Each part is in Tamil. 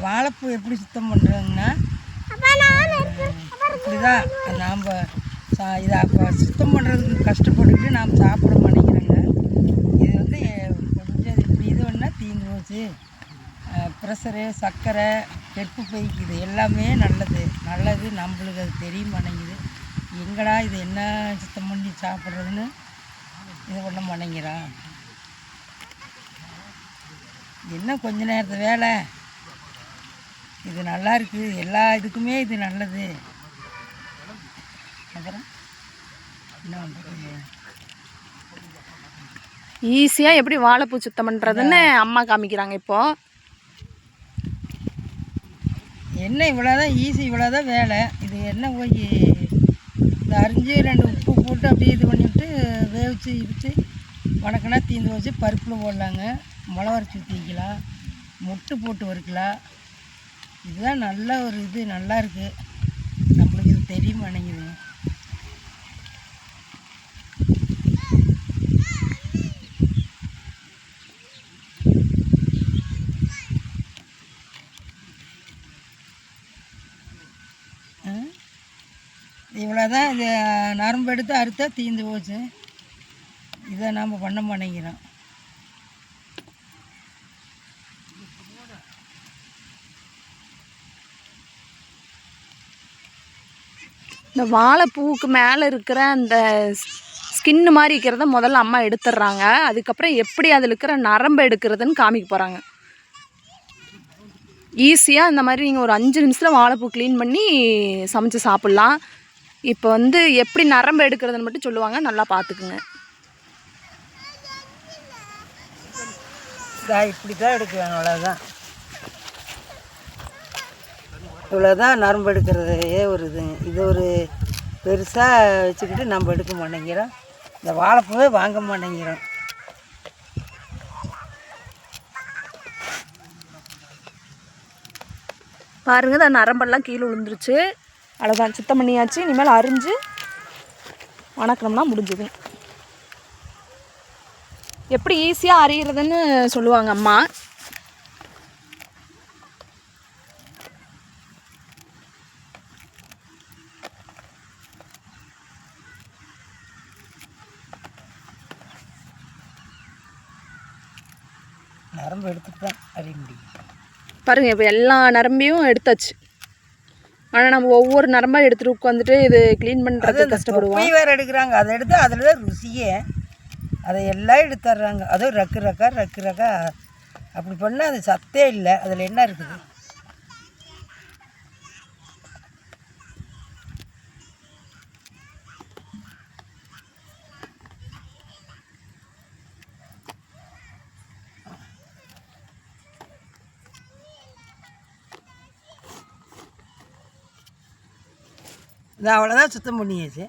வாழைப்பூ எப்படி சுத்தம் பண்ணுறதுன்னா இப்படிதான் நாம் இதை அப்போ சுத்தம் பண்ணுறதுக்கு கஷ்டப்பட்டுக்கிட்டு நாம் சாப்பிட மாட்டேங்கிறோங்க. இது வந்து கொஞ்சம் இப்படி இது பண்ணால் தீந்து போச்சு. ப்ரெஷரு, சர்க்கரை, கெட்டு போய்க்கு இது எல்லாமே நல்லது நம்மளுக்கு அது தெரிய மாட்டேங்குது. எங்கடா இது என்ன சுத்தம் பண்ணி சாப்பிட்றதுன்னு இது பண்ண மாட்டேங்கிறான். என்ன கொஞ்ச நேரத்து வேலை, இது நல்லா இருக்குது, எல்லா இதுக்குமே இது நல்லது. அப்புறம் என்ன பண்ணுறது, ஈஸியாக எப்படி வாழைப்பூ சுத்தம் பண்ணுறதுன்னு அம்மா காமிக்கிறாங்க. இப்போது என்ன இவ்வளோதான் ஈஸி, இவ்வளோதான் வேலை. இது என்ன போய் இந்த அரிஞ்சு 2 உப்பு போட்டு அப்படியே இது பண்ணிவிட்டு வேவிச்சு இடித்து வணக்கினா தீந்து வச்சு பருப்பில் போடலாங்க. மிளகா அரைச்சி ஊற்றி வைக்கலாம், முட்டை போட்டு வறுக்கலாம். இதுதான் நல்ல ஒரு இது, நல்லா இருக்குது. நம்மளுக்கு இது தெரிய மாட்டேங்குது. இவ்வளோதான். இது நரம்பு எடுத்து அறுத்தா தீந்து போச்சு. இதை நாம் பண்ண மாட்டேங்கிறோம். இந்த வாழைப்பூவுக்கு மேலே இருக்கிற அந்த ஸ்கின்னு மாதிரி இருக்கிறத முதல்ல அம்மா எடுத்துடுறாங்க. அதுக்கப்புறம் எப்படி அதில் இருக்கிற நரம்பு எடுக்கிறதுன்னு காமிக்க போகிறாங்க. ஈஸியாக இந்த மாதிரி நீங்கள் ஒரு 5 நிமிஷத்தில் வாழைப்பூ க்ளீன் பண்ணி சமைச்சு சாப்பிட்லாம். இப்போ வந்து எப்படி நரம்பு எடுக்கிறதுன்னு மட்டும் சொல்லுவாங்க, நல்லா பார்த்துக்குங்க. இப்படி தான் எடுக்குவாங்க, அவ்வளோதான். இவ்வளோதான் நரம்பு எடுக்கிறதையே ஒரு இது ஒரு பெருசாக வச்சுக்கிட்டு நம்ம எடுக்க மாட்டேங்கிறோம். இந்த வாழைப்பூவே வாங்க மாட்டேங்கிறோம். பாருங்கள், இந்த நரம்பெல்லாம் கீழே விழுந்துருச்சு. அவ்வளோதான், சுத்தம் பண்ணியாச்சு. இனிமேல் அரிஞ்சு வணக்கணும்னா முடிஞ்சுது. எப்படி ஈஸியாக அரிகிறதுன்னு சொல்லுவாங்க அம்மா. நரம்பு எடுத்துட்டு தான் அறிய முடியும். பாருங்கள், இப்போ எல்லா நரம்பையும் எடுத்தாச்சு. ஆனால் நம்ம ஒவ்வொரு நரம்பாக எடுத்துகிட்டு உட்காந்துட்டு இது க்ளீன் பண்ணுறதுக்கு கஷ்டப்படுவோம். வேறு எடுக்கிறாங்க, அதை எடுத்து அதில் தான் ருசியே. அதை எல்லாம் எடுத்துட்றாங்க. அதுவும் ரக்கு ரக்கா அப்படி பண்ணால் அது சத்தே இல்லை. அதில் என்ன இருக்குது? இது அவ்வளோதான், சுத்தம் பண்ணியாச்சு.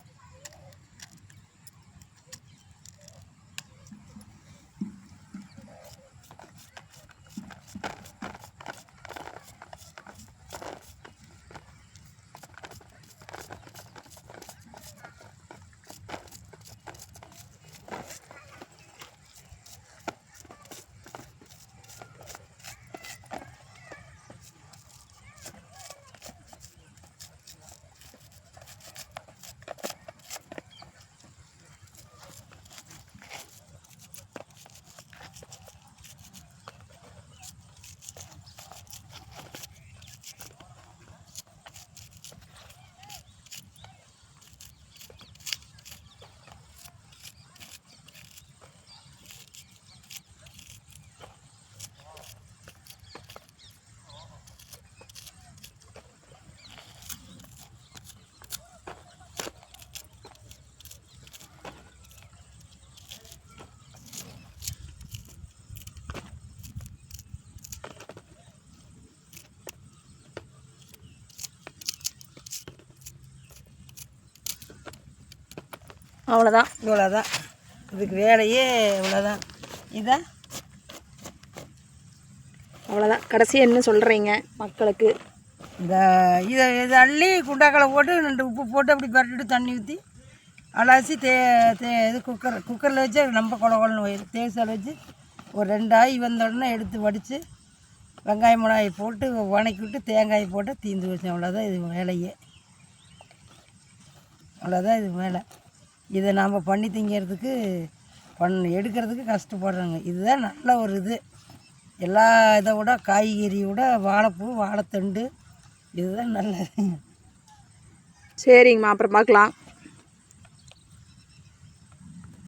அவ்வளோதான், இவ்வளோதான். இதுக்கு வேலையே இவ்வளோதான். இதான் அவ்வளோதான். கடைசியாக என்ன சொல்கிறீங்க மக்களுக்கு? இதை அள்ளி குண்டாக்களை போட்டு 2 உப்பு போட்டு அப்படி பரட்டிட்டு தண்ணி ஊற்றி அலசி இது குக்கரில் வச்சு ரொம்ப கொலன்னு தேய்சால் வச்சு ஒரு 2 ஆகி வந்த உடனே எடுத்து வடித்து வெங்காயம் மிளகாய் போட்டு வணக்கி விட்டு தேங்காய் போட்டு தீந்து வச்சு. அவ்வளோதான் இது வேலையே, அவ்வளோதான் இது வேலை. இதை நாம் பண்ணி திங்கிறதுக்கு எடுக்கிறதுக்கு கஷ்டப்படுறாங்க. இதுதான் நல்ல ஒரு இது. எல்லா இதை விட காய்கறியை விட வாழைப்பூ வாழைத்தண்டு இதுதான் நல்லது. சரிங்கம்மா, அப்புறம் பார்க்கலாம்.